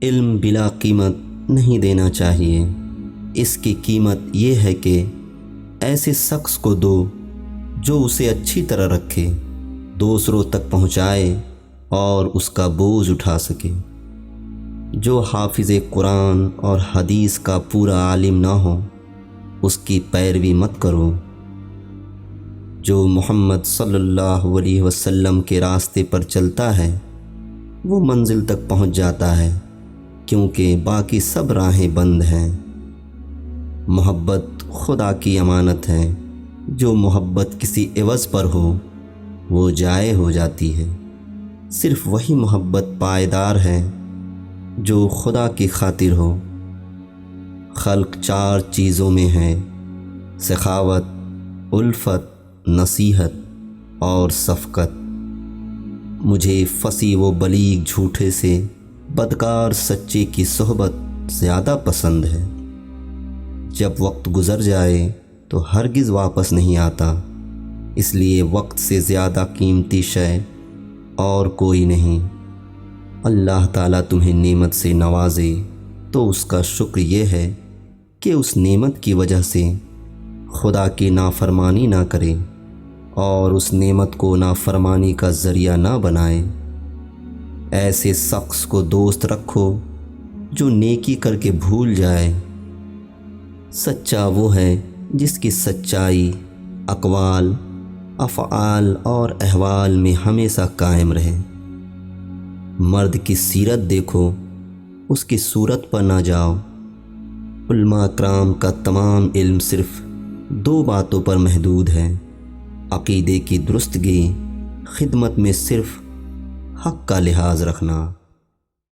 علم بلا قیمت نہیں دینا چاہیے، اس کی قیمت یہ ہے کہ ایسے شخص کو دو جو اسے اچھی طرح رکھے، دوسروں تک پہنچائے اور اس کا بوجھ اٹھا سکے۔ جو حافظ قرآن اور حدیث کا پورا عالم نہ ہو اس کی پیروی مت کرو۔ جو محمد صلی اللہ علیہ وسلم کے راستے پر چلتا ہے وہ منزل تک پہنچ جاتا ہے، کیونکہ باقی سب راہیں بند ہیں۔ محبت خدا کی امانت ہے، جو محبت کسی عوض پر ہو وہ ضائع ہو جاتی ہے۔ صرف وہی محبت پائیدار ہے جو خدا کی خاطر ہو۔ خلق 4 چیزوں میں ہے: سخاوت، الفت، نصیحت اور شفقت۔ مجھے فصیح و بلیغ جھوٹے سے بدکار سچے کی صحبت زیادہ پسند ہے۔ جب وقت گزر جائے تو ہرگز واپس نہیں آتا، اس لیے وقت سے زیادہ قیمتی شے اور کوئی نہیں۔ اللہ تعالیٰ تمہیں نعمت سے نوازے تو اس کا شکر یہ ہے کہ اس نعمت کی وجہ سے خدا کی نافرمانی نہ کرے اور اس نعمت کو نافرمانی کا ذریعہ نہ بنائے۔ ایسے شخص کو دوست رکھو جو نیکی کر کے بھول جائے۔ سچا وہ ہے جس کی سچائی اقوال، افعال اور احوال میں ہمیشہ قائم رہے۔ مرد کی سیرت دیکھو، اس کی صورت پر نہ جاؤ۔ علماء کرام کا تمام علم صرف 2 باتوں پر محدود ہے: عقیدے کی درستگی، خدمت میں صرف حق کا لحاظ رکھنا۔